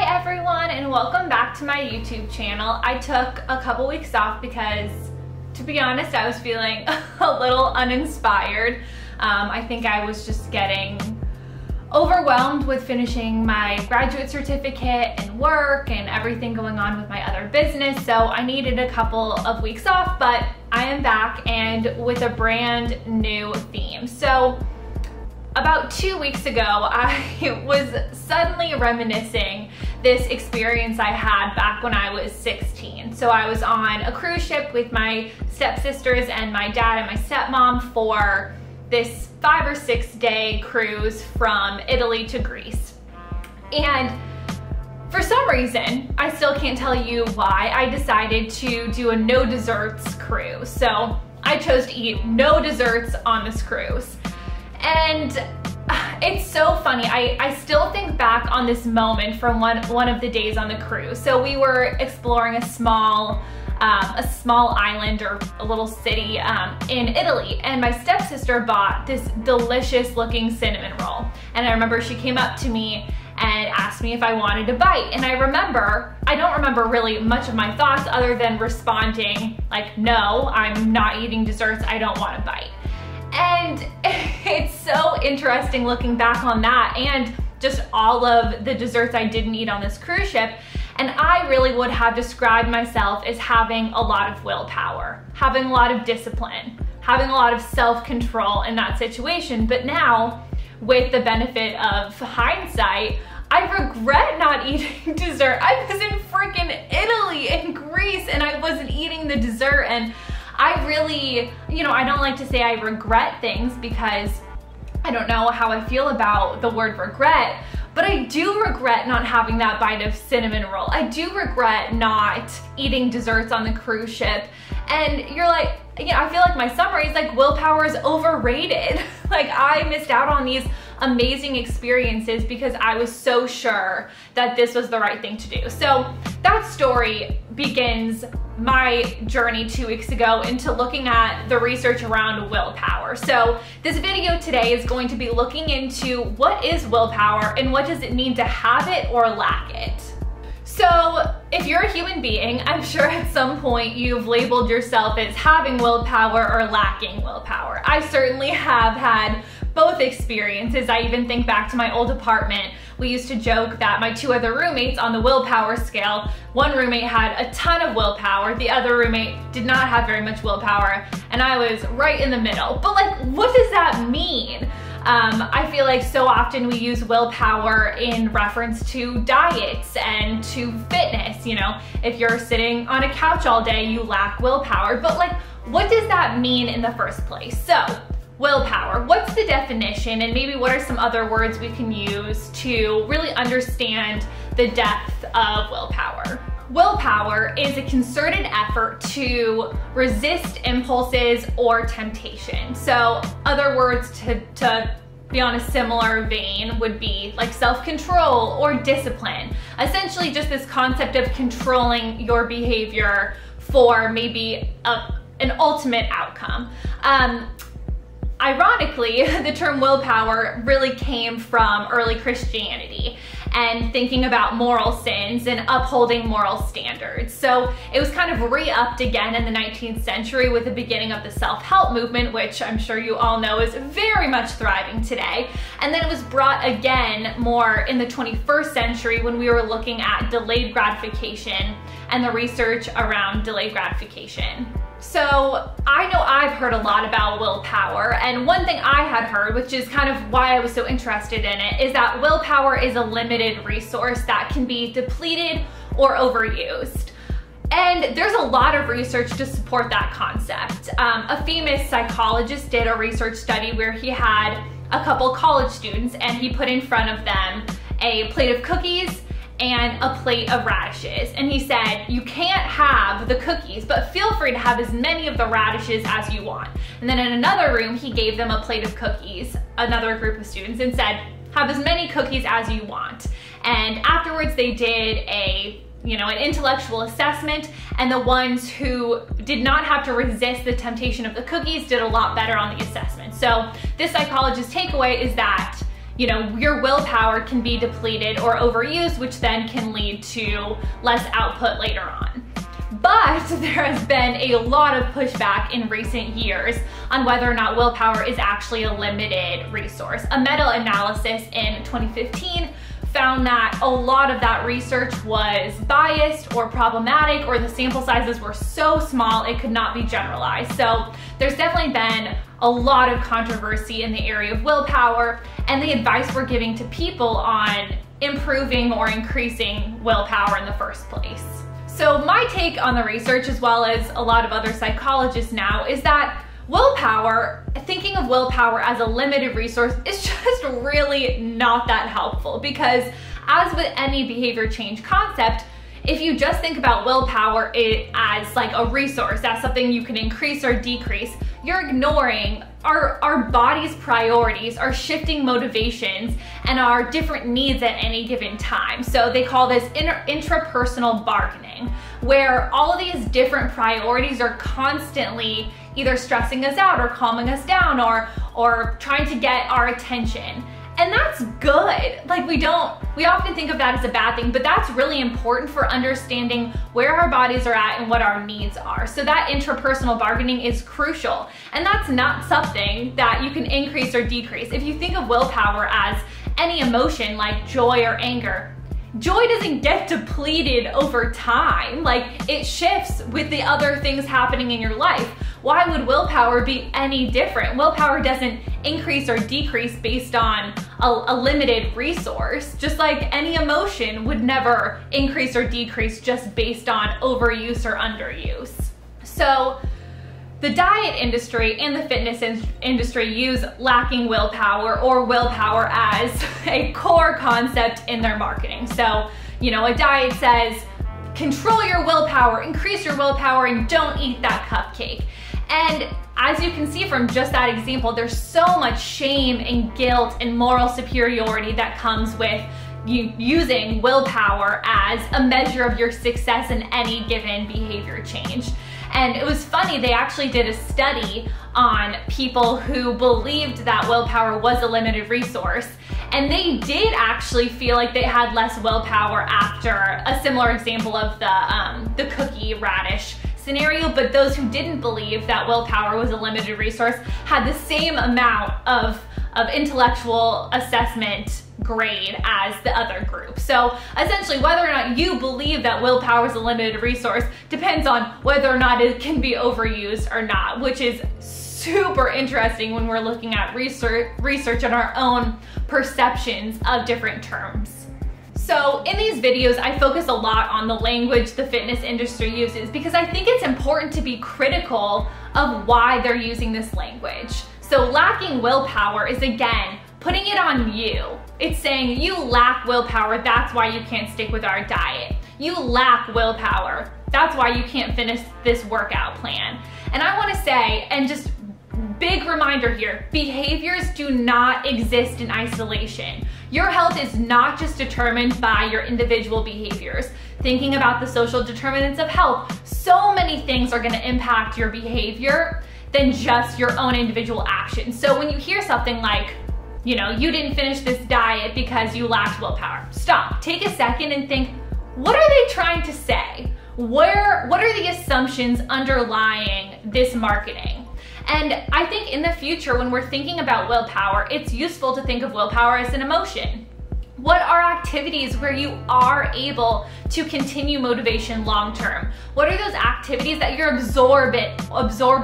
Hi everyone, and welcome back to my YouTube channel. I took a couple weeks off because, to be honest, I was feeling a little uninspired. I think I was just getting overwhelmed with finishing my graduate certificate and work and everything going on with my other business, so I needed a couple of weeks off, but I am back and with a brand new theme. So about 2 weeks ago, I was suddenly reminiscing this experience I had back when I was 16. So I was on a cruise ship with my stepsisters and my dad and my stepmom for this 5 or 6 day cruise from Italy to Greece. And for some reason, I still can't tell you why, I decided to do a no desserts cruise. So I chose to eat no desserts on this cruise. And it's so funny, I still think back on this moment from one of the days on the cruise. So we were exploring a small island or a little city in Italy, and my stepsister bought this delicious looking cinnamon roll. And I remember she came up to me and asked me if I wanted a bite. And I don't remember really much of my thoughts other than responding like, no, I'm not eating desserts, I don't want a bite. And it's so interesting looking back on that and just all of the desserts I didn't eat on this cruise ship. And I really would have described myself as having a lot of willpower, having a lot of discipline, having a lot of self-control in that situation. But now, with the benefit of hindsight, I regret not eating dessert. I was in freaking Italy and Greece and I wasn't eating the dessert, and I really, I don't like to say I regret things because I don't know how I feel about the word regret, but I do regret not having that bite of cinnamon roll. I do regret not eating desserts on the cruise ship. And you're like, I feel like my summary is like, willpower is overrated. Like, I missed out on these amazing experiences because I was so sure that this was the right thing to do. So that story begins my journey 2 weeks ago into looking at the research around willpower. So this video today is going to be looking into what is willpower and what does it mean to have it or lack it. So if you're a human being, I'm sure at some point you've labeled yourself as having willpower or lacking willpower. I certainly have had both experiences. I even think back to my old apartment. We used to joke that my 2 other roommates on the willpower scale, one roommate had a ton of willpower, the other roommate did not have very much willpower, and I was right in the middle. But like, what does that mean? I feel like so often we use willpower in reference to diets and to fitness. If you're sitting on a couch all day, you lack willpower. But like, what does that mean in the first place? So, willpower, what's the definition, and maybe what are some other words we can use to really understand the depth of willpower? Willpower is a concerted effort to resist impulses or temptation. So other words to be on a similar vein would be like self-control or discipline. Essentially just this concept of controlling your behavior for maybe an ultimate outcome. Ironically, the term willpower really came from early Christianity and thinking about moral sins and upholding moral standards. So it was kind of re-upped again in the 19th century with the beginning of the self-help movement, which I'm sure you all know is very much thriving today. And then it was brought again more in the 21st century when we were looking at delayed gratification and the research around delayed gratification. So I know I've heard a lot about willpower, and one thing I had heard, which is kind of why I was so interested in it, is that willpower is a limited resource that can be depleted or overused. And there's a lot of research to support that concept. A famous psychologist did a research study where he had a couple college students and he put in front of them a plate of cookies and a plate of radishes. And he said, you can't have the cookies, but feel free to have as many of the radishes as you want. And then in another room, he gave them a plate of cookies, another group of students, and said, have as many cookies as you want. And afterwards they did an intellectual assessment, and the ones who did not have to resist the temptation of the cookies did a lot better on the assessment. So this psychologist's takeaway is that your willpower can be depleted or overused, which then can lead to less output later on. But there has been a lot of pushback in recent years on whether or not willpower is actually a limited resource. A meta-analysis in 2015 found that a lot of that research was biased or problematic, or the sample sizes were so small it could not be generalized. So there's definitely been a lot of controversy in the area of willpower and the advice we're giving to people on improving or increasing willpower in the first place. So my take on the research, as well as a lot of other psychologists now, is that willpower, thinking of willpower as a limited resource, is just really not that helpful, because as with any behavior change concept, if you just think about willpower as like a resource, as something you can increase or decrease, you're ignoring our body's priorities, our shifting motivations, and our different needs at any given time. So they call this intrapersonal bargaining, where all of these different priorities are constantly either stressing us out or calming us down or trying to get our attention. And that's good. Like, we often think of that as a bad thing, but that's really important for understanding where our bodies are at and what our needs are. So that intrapersonal bargaining is crucial. And that's not something that you can increase or decrease. If you think of willpower as any emotion like joy or anger, joy doesn't get depleted over time. Like, it shifts with the other things happening in your life. Why would willpower be any different? Willpower doesn't increase or decrease based on a limited resource, just like any emotion would never increase or decrease just based on overuse or underuse. So the diet industry and the fitness industry use lacking willpower or willpower as a core concept in their marketing. So, a diet says, control your willpower, increase your willpower, and don't eat that cupcake. And as you can see from just that example, there's so much shame and guilt and moral superiority that comes with you using willpower as a measure of your success in any given behavior change. And it was funny, they actually did a study on people who believed that willpower was a limited resource, and they did actually feel like they had less willpower after a similar example of the cookie radish scenario. But those who didn't believe that willpower was a limited resource had the same amount of intellectual assessment grade as the other group. So essentially, whether or not you believe that willpower is a limited resource depends on whether or not it can be overused or not, which is super interesting when we're looking at research on our own perceptions of different terms. So in these videos, I focus a lot on the language the fitness industry uses, because I think it's important to be critical of why they're using this language. So lacking willpower is, again, putting it on you. It's saying you lack willpower, that's why you can't stick with our diet. You lack willpower, that's why you can't finish this workout plan. And I want to say, and just big reminder here, behaviors do not exist in isolation. Your health is not just determined by your individual behaviors. Thinking about the social determinants of health, so many things are going to impact your behavior than just your own individual actions. So when you hear something like, you didn't finish this diet because you lacked willpower, stop, take a second and think, what are they trying to say? What are the assumptions underlying this marketing? And I think in the future, when we're thinking about willpower, it's useful to think of willpower as an emotion. What are activities where you are able to continue motivation long term? What are those activities that you're absorbed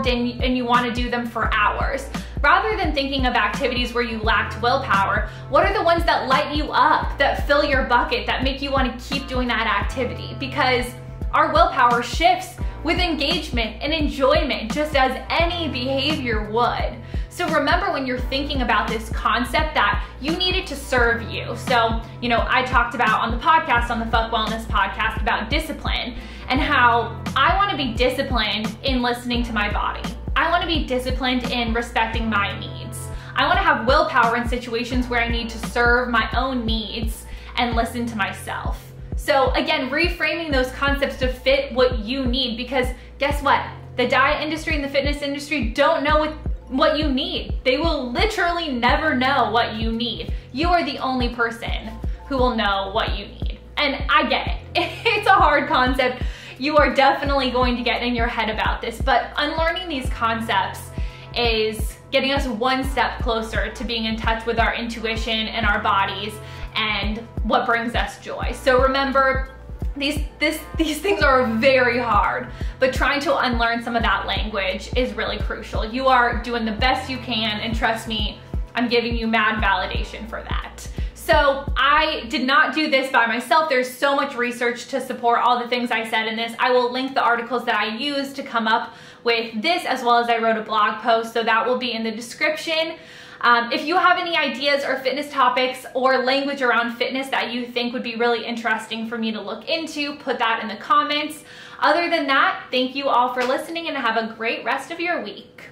in and you want to do them for hours? Rather than thinking of activities where you lacked willpower, what are the ones that light you up, that fill your bucket, that make you want to keep doing that activity? Because our willpower shifts with engagement and enjoyment, just as any behavior would. So remember, when you're thinking about this concept, that you need it to serve you. So, I talked about on the podcast, on the Fuck Wellness podcast, about discipline and how I want to be disciplined in listening to my body. I want to be disciplined in respecting my needs. I want to have willpower in situations where I need to serve my own needs and listen to myself. So again, reframing those concepts to fit what you need, because guess what? The diet industry and the fitness industry don't know what you need. They will literally never know what you need. You are the only person who will know what you need. And I get it. It's a hard concept. You are definitely going to get in your head about this, but unlearning these concepts is getting us one step closer to being in touch with our intuition and our bodies and what brings us joy. So remember, these things are very hard, but trying to unlearn some of that language is really crucial. You are doing the best you can, and trust me, I'm giving you mad validation for that. So I did not do this by myself. There's so much research to support all the things I said in this. I will link the articles that I used to come up with this, as well as I wrote a blog post, so that will be in the description. If you have any ideas or fitness topics or language around fitness that you think would be really interesting for me to look into, put that in the comments. Other than that, thank you all for listening and have a great rest of your week.